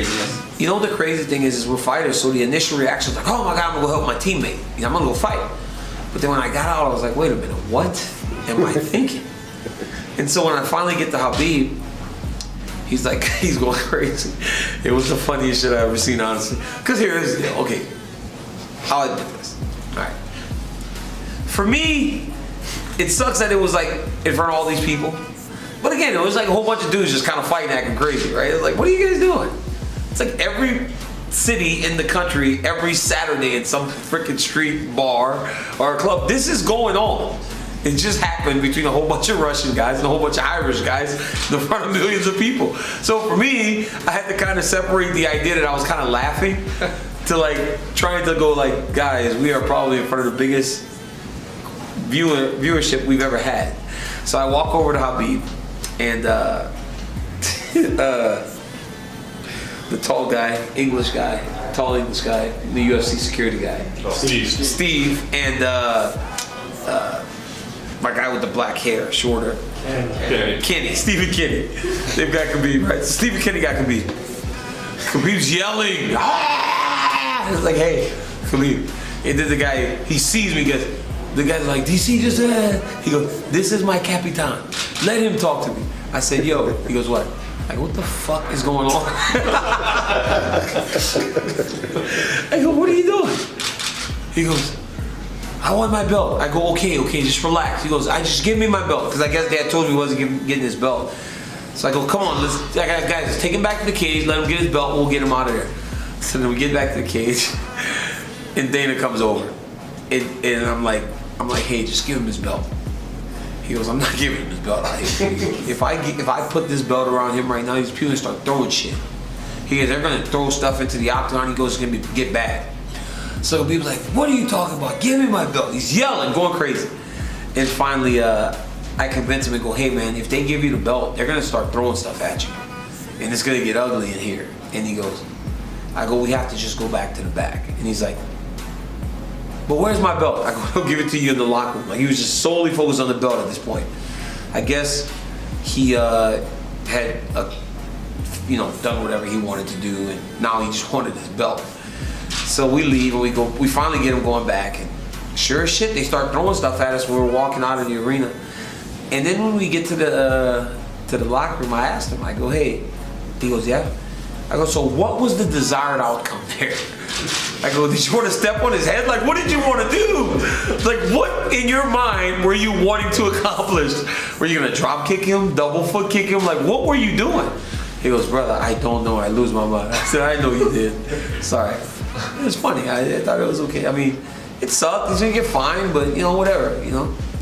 craziness? You know what the crazy thing is we're fighters, so the initial reaction is like, oh my God, I'm gonna go help my teammate. You know, I'm gonna go fight. But then when I got out, I was like, wait a minute, what am I thinking? And so when I finally get to Khabib, he's like, he's going crazy. It was the funniest shit I ever seen, honestly. Because here is, okay, how I did this. All right. For me, it sucks that it was like in front of all these people. But again, it was like a whole bunch of dudes just kind of fighting, acting crazy, right? It's like, what are you guys doing? It's like every city in the country, every Saturday in some freaking street bar or club, this is going on. It just happened between a whole bunch of Russian guys and a whole bunch of Irish guys in front of millions of people. So for me, I had to kind of separate the idea that I was kind of laughing to like trying to go like, guys, we are probably in front of the biggest viewership we've ever had. So I walk over to Khabib and the tall guy, tall English guy, the UFC security guy. Oh, Steve, and my guy with the black hair, shorter. Kenny, Stephen Kenny. They've got Khabib, right? So Stephen Kenny got Khabib. Khabib's yelling, ah! It's like, hey, Khabib. And then the guy, he sees me, goes, the guy's like, DC just said. He goes, this is my Capitan. Let him talk to me. I said, yo. He goes, what? Like, what the fuck is going on? I go, what are you doing? He goes, I want my belt. I go, okay, just relax. He goes, just give me my belt. Because I guess Dad told me he wasn't getting his belt. So I go, come on, guys, let's take him back to the cage, let him get his belt, we'll get him out of there. So then we get back to the cage, and Dana comes over. And I'm like, hey, just give him his belt. He goes, I'm not giving him his belt. If I put this belt around him right now, these people start throwing shit. He goes, they're gonna throw stuff into the octagon. He goes, it's gonna get bad. So people's like, what are you talking about? Give me my belt. He's yelling, going crazy. And finally, I convince him and go, hey man, if they give you the belt, they're gonna start throwing stuff at you. And it's gonna get ugly in here. And he goes, I go, we have to just go back to the back. And he's like, but where's my belt? I go, I'll give it to you in the locker room. Like, he was just solely focused on the belt at this point. I guess he had, done whatever he wanted to do, and now he just wanted his belt. So we leave and we finally get him going back, and sure as shit, they start throwing stuff at us when we're walking out of the arena. And then when we get to the locker room, I asked him, I go, hey, he goes, yeah. I go, so what was the desired outcome there? I go, did you want to step on his head? Like, what did you want to do? Like, what in your mind were you wanting to accomplish? Were you going to drop kick him, double foot kick him? Like, what were you doing? He goes, brother, I don't know. I lose my mind. I said, I know you did. Sorry. It was funny. I thought it was okay. I mean, it sucked. He's going to get fined, but, whatever. It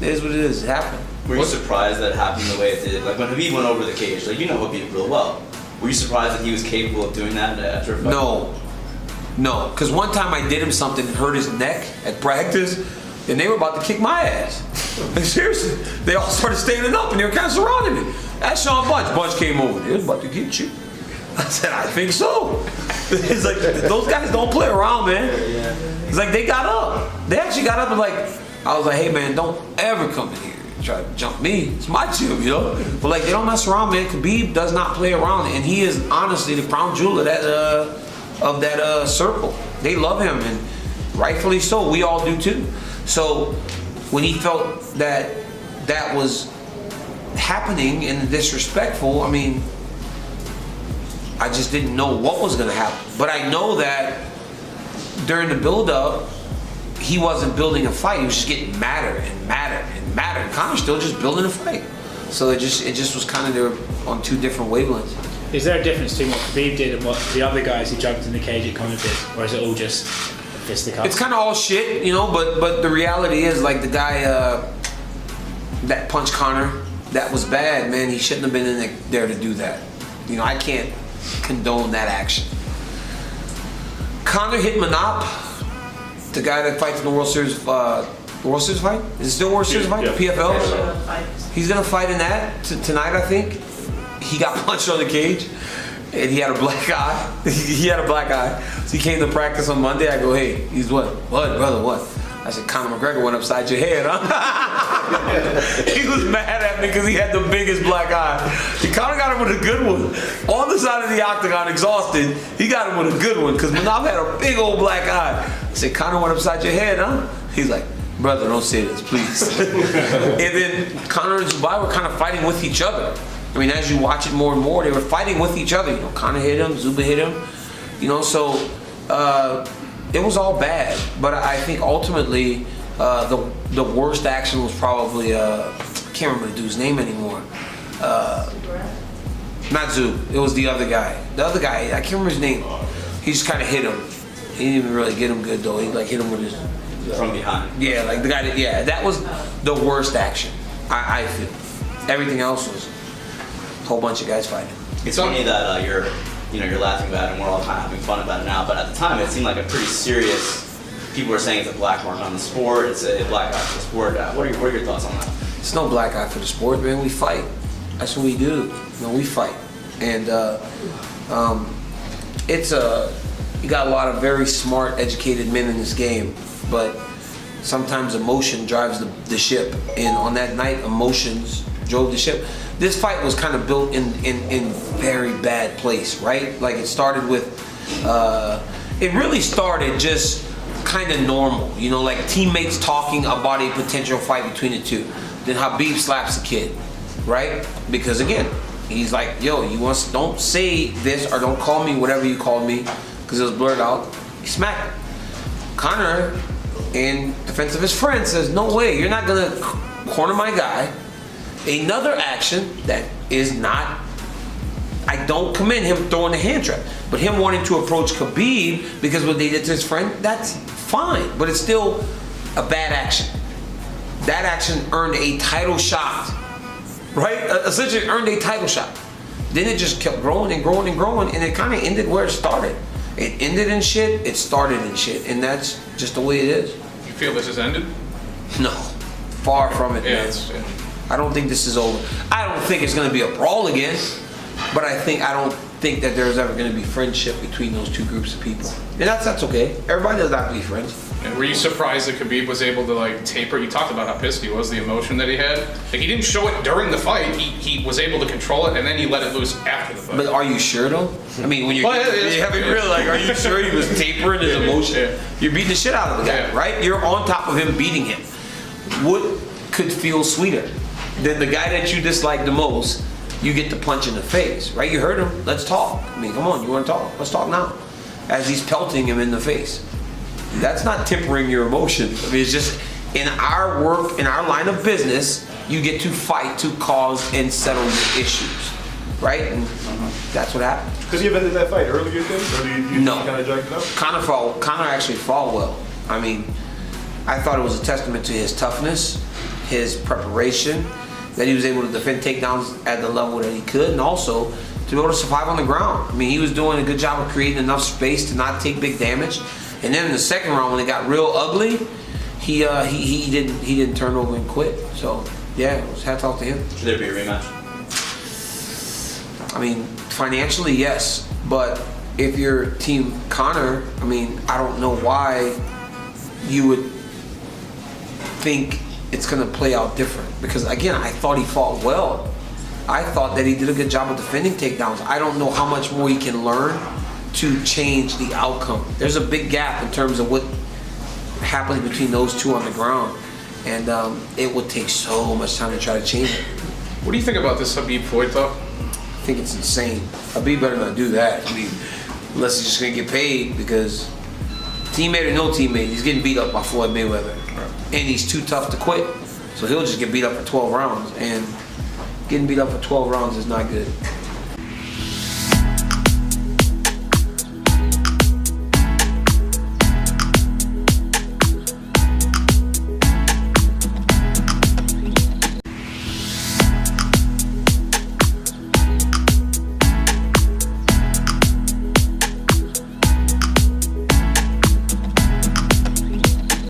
is what it is. It happened. Were you surprised that it happened the way it did? Like, when Khabib went over the cage, like, you know Khabib real well. Were you surprised that he was capable of doing that after a fight? No, because one time I did him something and hurt his neck at practice, and they were about to kick my ass. Like, seriously, they all started standing up and they were kind of surrounding me. That's Sean Bunch. Bunch came over. They was about to get you. I said, I think so. It's like, those guys don't play around, man. It's like, they got up. They actually got up and like, I was like, hey man, don't ever come in here and try to jump me. It's my gym, But like, they don't mess around, man. Khabib does not play around, and he is honestly the crown jewel of that circle. They love him, and rightfully so. We all do too. So when he felt that was happening and disrespectful, I mean, I just didn't know what was gonna happen. But I know that during the build-up, he wasn't building a fight. He was just getting madder and madder and madder. And Conor's still just building a fight. So it just was kind of there on two different wavelengths. Is there a difference between what Khabib did and what the other guys who jumped in the cage at Conor did, or is it all just fisticuffs? It's kind of all shit, But the reality is, like, the guy that punched Conor, that was bad, man. He shouldn't have been in there to do that. I can't condone that action. Conor hit Manop, the guy that fights in the World Series. World Series fight? Is it still World Series fight? Yeah. The PFL? He's gonna fight in that tonight, I think. He got punched on the cage, and he had a black eye. He had a black eye. So he came to practice on Monday. I go, hey, he's what? What, brother, what? I said, Conormcgregor went upside your head, huh? He was mad at me because he had the biggest black eye. He kind of got him with a good one. On the side of the octagon, exhausted, he got him with a good one because Manav had a big old black eye. I said, Conor went upside your head, huh? He's like, brother, don't say this, please. And then Conor and Zubai were kind of fighting with each other. I mean, as you watch it more and more, they were fighting with each other. You know, Conor hit him, Zuba hit him. You know, so it was all bad. But I think ultimately, the worst action was probably I can't remember the dude's name anymore. Not Zub. It was the other guy. The other guy, I can't remember his name. He just kind of hit him. He didn't even really get him good though. He like hit him with his from behind. Yeah, like the guy that, yeah, that was the worst action, I feel. Everything else was a whole bunch of guys fighting. It's funny that you're laughing about it and we're all kind of having fun about it now, but at the time it seemed like a pretty serious, people were saying it's a black mark on the sport, it's a black eye for the sport. What are your thoughts on that? It's no black eye for the sport, man. We fight. That's what we do. You know, we fight. And you got a lot of very smart, educated men in this game, but sometimes emotion drives the ship. And on that night, emotions drove the ship. This fight was kind of built in very bad place, right? Like it started with, it really started just kind of normal, you know, like teammates talking about a potential fight between the two. Then Khabib slaps the kid, right? Because again, he's like, yo, don't say this or don't call me whatever you called me, because it was blurred out. He smacked him. Conor, in defense of his friend, says, no way, you're not gonna corner my guy. Another action that is not, I don't commend him throwing the hand trap, but him wanting to approach Khabib because what they did to his friend, that's fine, but it's still a bad action. That action earned a title shot, right? Essentially earned a title shot. Then it just kept growing and growing and growing, and it kind of ended where it started. It ended in shit, it started in shit, and that's just the way it is. You feel this has ended? No, far from it, man. I don't think this is over. I don't think it's gonna be a brawl again, but I don't think that there's ever gonna be friendship between those two groups of people. And that's okay. Everybody does not be friends. And were you surprised that Khabib was able to like taper? You talked about how pissed he was, the emotion that he had. Like he didn't show it during the fight. He was able to control it, and then he let it loose after the fight. But are you sure though? I mean, when you're having real, like, are you sure he was tapering his emotion? Yeah. You're beating the shit out of the guy, right? You're on top of him beating him. What could feel sweeter than the guy that you dislike the most? You get the punch in the face, right? You heard him. Let's talk. I mean, come on, you want to talk? Let's talk now. As he's pelting him in the face. That's not tempering your emotion. I mean, it's just in our work, in our line of business, you get to fight to cause and settle your issues, right? And that's what happened. Because you ended that fight earlier then? Or you No. kind of dragged it out? Conor actually fought well. I mean, I thought it was a testament to his toughness, his preparation, that he was able to defend takedowns at the level that he could, and also to be able to survive on the ground. I mean, he was doing a good job of creating enough space to not take big damage. And then in the second round, when it got real ugly, he didn't turn over and quit. So yeah, it was hats off to him. Should there be a rematch? I mean, financially, yes, but if you're Team Conor, I mean, I don't know why you would think it's gonna play out different. Because again, I thought he fought well. I thought that he did a good job of defending takedowns. I don't know how much more he can learn to change the outcome. There's a big gap in terms of what happens between those two on the ground. And it would take so much time to try to change it. What do you think about this Khabib Floyd talk? I think it's insane. Khabib better not do that. I mean, unless he's just gonna get paid, because teammate or no teammate, he's getting beat up by Floyd Mayweather. And he's too tough to quit. So he'll just get beat up for 12 rounds. And getting beat up for 12 rounds is not good.